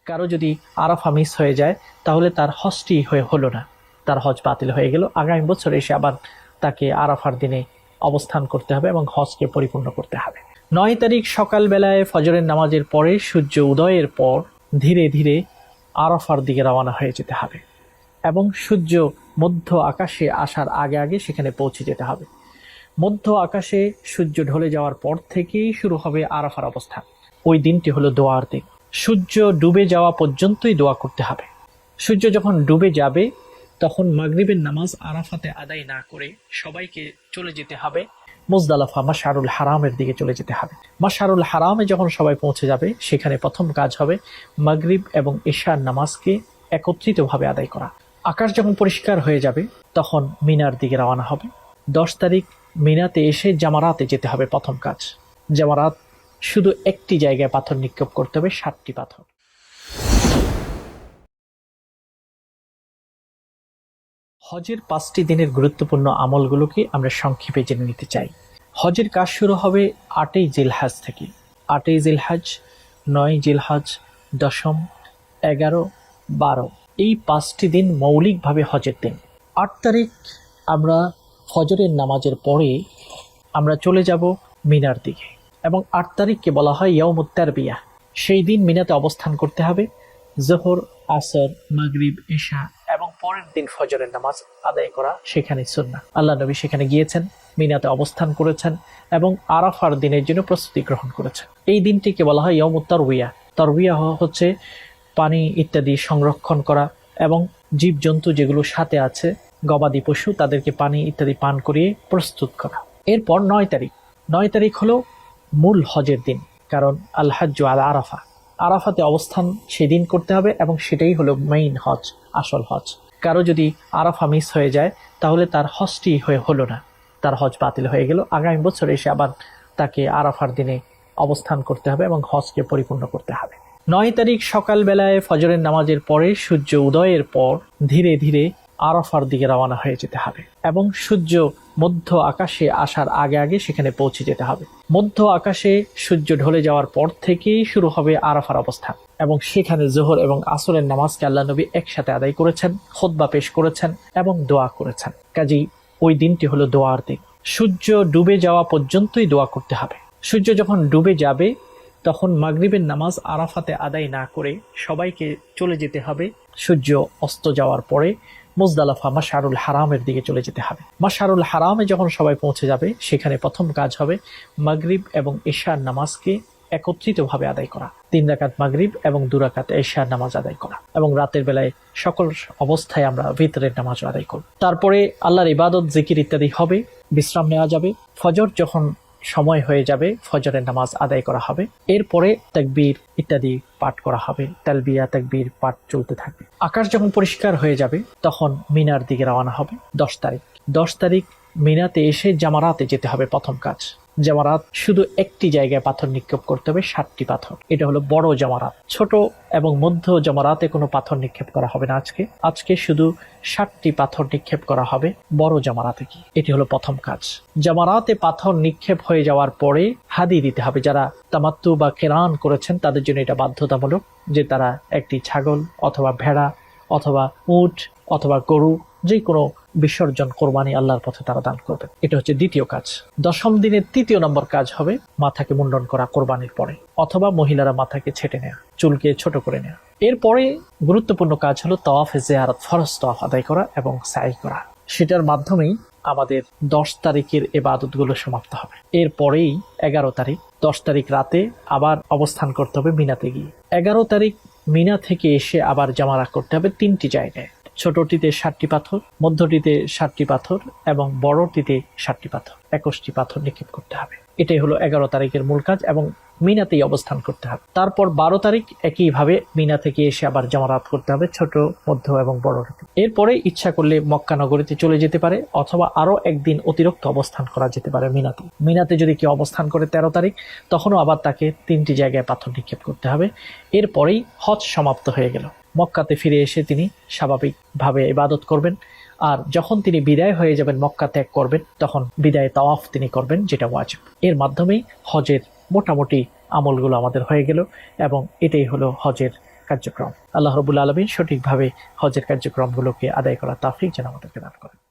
কারো যদি আরাফা মিস হয়ে যায় তাহলে তার হজটি হলো না, তার হজ বাতিল হয়ে গেল। আগামী বছর এসে আবার তাকে আরাফার দিনে অবস্থান করতে হবে এবং হজকে পরিপূর্ণ করতে হবে। 9 তারিখ সকালবেলায় ফজরের নামাজের পরে সূর্য উদয়ের পর ধীরে ধীরে আরাফার দিকে রওনা হয়ে যেতে হবে এবং সূর্য মধ্য আকাশে আসার আগে আগে সেখানে পৌঁছে যেতে হবে। মধ্য আকাশে সূর্য ঢলে যাওয়ার পর থেকেই শুরু হবে আরাফার অবস্থান। ওই দিনটি হলো দোয়ার দিন। সূর্য ডুবে যাওয়া পর্যন্তই দোয়া করতে হবে। সূর্য যখন ডুবে যাবে তখন মাগরিবের নামাজ আরাফাতে আদায় না করে সবাইকে চলে যেতে হবে মুজদালিফা মাশআরুল হারামের দিকে চলে যেতে হবে। মাশআরুল হারামে যখন সবাই পৌঁছে যাবে সেখানে প্রথম কাজ হবে মাগরিব এবং ইশার নামাজকে একত্রিতভাবে আদায় করা। আকাশ যখন পরিষ্কার হয়ে যাবে তখন মিনার দিকে রওনা হবে। 10 তারিখ মিনাতে এসে জামারাতে যেতে হবে। প্রথম কাজ জামারাত, শুধু একটি জায়গায় পাথর নিক্ষেপ করতে হবে, 7টি পাথর। হজের 5টি দিনের গুরুত্বপূর্ণ আমলগুলোকে আমরা সংক্ষেপে জেনে নিতে চাই। হজের কাজ শুরু হবে 8ই জিলহজ থেকে। 8ই জিলহজ, 9ই জিলহজ, 10ম, 11, 12 এই 5টি দিন মৌলিকভাবে হজের দিন। 8 তারিখ আমরা ফজরের নামাজের পরে আমরা চলে যাব মিনার দিকে এবং 8 তারিখকে বলা হয় ইয়াউমুত তারবিয়া। সেই দিন মিনাতে অবস্থান করতে হবে। জোহর, আসর, মাগরিব, ইশা এবং পরের দিন ফজরের নামাজ আদায় করা সেখানে সুন্নাহ। আল্লাহ নবী সেখানে গিয়েছেন, মিনাতে অবস্থান করেছেন এবং আরাফার দিনের জন্য প্রস্তুতি গ্রহণ করেছেন। এই দিনটিকে বলা হয় ইয়াউমুত তারবিয়া। তারবিয়া হচ্ছে পানি ইত্যাদি সংরক্ষণ করা এবং জীবজন্তু যেগুলো সাথে আছে, গবাদি পশু, তাদেরকে পানি ইত্যাদি পান করিয়ে প্রস্তুত করা। এরপর 9 তারিখ হলো মূল হজের দিন, কারণ আল হাজ্জু আলা আরাফা, আরাফাতে অবস্থান সেদিন করতে হবে এবং সেটাই হলো মেইন হজ, আসল হজ। কারো যদি আরাফা মিস হয়ে যায় তাহলে তার হজটি হলো না, তার হজ বাতিল হয়ে গেল। আগামী বছর এসে আবার তাকে আরাফার দিনে অবস্থান করতে হবে এবং হজকে পরিপূর্ণ করতে হবে। 9 তারিখ সকালবেলায় ফজরের নামাজের পরে সূর্য উদয়ের পর ধীরে ধীরে আরাফার দিকে রওনা হয়ে যেতে হবে এবং সূর্য মধ্য আকাশে আসার আগে আগে সেখানে পৌঁছে যেতে হবে। মধ্য আকাশে সূর্য ঢলে যাওয়ার পর থেকেই শুরু হবে আরাফার অবস্থান এবং সেখানে জোহর এবং আসরের নামাজকে আল্লাহ নবী একসাথে আদায় করেছেন, খুতবা পেশ করেছেন এবং দোয়া করেছেন। কাজেই ওই দিনটি হলো দোয়ার দিন। সূর্য ডুবে যাওয়া পর্যন্তই দোয়া করতে হবে। সূর্য যখন ডুবে যাবে তখন মাগরিবের নামাজ আরাফাতে আদায় না করে সবাইকে চলে যেতে হবে সূর্য অস্ত যাওয়ার পরে মুজদালিফা মাশআরুল হারামের দিকে চলে যেতে হবে। মাশআরুল হারামে যখন সবাই পৌঁছে যাবে সেখানে প্রথম কাজ হবে মাগরিব এবং ইশার নামাজকে একত্রিতভাবে আদায় করা। 3 রাকাত মাগরিব এবং 2 রাকাত ইশার নামাজ আদায় করা এবং রাতের বেলায় সকল অবস্থায় আমরা ভিতরের নামাজ আদায় করব। তারপরে আল্লাহর ইবাদত, জিকির ইত্যাদি হবে, বিশ্রাম নেওয়া যাবে। ফজর যখন সময় হয়ে যাবে ফজরের নামাজ আদায় করা হবে। এরপরে তাকবীর ইত্যাদি পাঠ করা হবে, তালবিয়া তাকবীর পাঠ চলতে থাকবে। আকাশ যখন পরিষ্কার হয়ে যাবে তখন মিনার দিকে রওনা হবে। 10 তারিখ মিনাতে এসে জামারাতে যেতে হবে। প্রথম কাজ জামারাত, শুধু একটি জায়গায় পাথর নিক্ষেপ করতে হবে, 7টি পাথর। এটা হলো বড় জামারাত। ছোট এবং মধ্য জামারাতে কোনো পাথর নিক্ষেপ করা হবে না। আজকে শুধু 7টি পাথর নিক্ষেপ করা হবে বড় জামারাতে কি। এটি হলো প্রথম কাজ। জামারাতে পাথর নিক্ষেপ হয়ে যাওয়ার পরে হাদি দিতে হবে। যারা তামাত্তু বা কেরান করেছেন তাদের জন্য এটা বাধ্যতামূলক যে তারা একটি ছাগল অথবা ভেড়া অথবা উট অথবা গরু, যে কোনো বিসর্জন কোরবানি আল্লাহর পথে তারা দান করবে। এটা হচ্ছে দ্বিতীয় কাজ। 10ম দিনের 3য় নম্বর কাজ হবে মাথাকে মুন্ডন করা কোরবানির পরে, অথবা মহিলারা মাথাকে ছেটে নেওয়া, চুলকে ছোট করে নেওয়া। এরপরে গুরুত্বপূর্ণ কাজ হলো তাওয়াফে জিয়ারত, ফরজ তাওয়াফ আদায় করা এবং সাই করা। সেটার মাধ্যমেই আমাদের 10 তারিখের ইবাদতগুলো সমাপ্ত হবে। এরপরেই 11 তারিখ, 10 তারিখ রাতে আবার অবস্থান করতে হবে মিনাতে গিয়ে। 11 তারিখ মিনা থেকে এসে আবার জামারা করতে হবে 3টি জায়গায়। ছোটটিতে 7টি পাথর, মধ্যটিতে 7টি পাথর এবং বড়টিতে 7টি পাথর, 21টি পাথর নিক্ষেপ করতে হবে। এটাই হলো 11 তারিখের মূল কাজ এবং মিনাতেই অবস্থান করতে হবে। তারপর 12 তারিখ একইভাবে মিনা থেকে এসে আবার জামারাত করতে হবে, ছোট, মধ্য এবং বড়টিতে। এরপরে ইচ্ছা করলে মক্কা নগরীতে চলে যেতে পারে অথবা আরো একদিন অতিরিক্ত অবস্থান করা যেতে পারে মিনাতে। মিনাতে যদি কেউ অবস্থান করে 13 তারিখ, তখনও আবার তাকে 3টি জায়গায় পাথর নিক্ষেপ করতে হবে। এরপরেই হজ সমাপ্ত হয়ে গেল। মক্কাতে ফিরে এসে তিনি স্বাভাবিকভাবে ইবাদত করবেন। আর যখন তিনি বিদায় হয়ে যাবেন, মক্কা ত্যাগ করবেন, তখন বিদায় তাওয়াফ তিনি করবেন, যেটা ওয়াজিব। এর মাধ্যমেই হজের মোটামুটি আমলগুলো আমাদের হয়ে গেল এবং এটাই হলো হজের কার্যক্রম। আল্লাহ রাব্বুল আলামিন সঠিকভাবে হজের কার্যক্রমগুলোকে আদায় করা তৌফিক যেন আমাদেরকে দান করেন।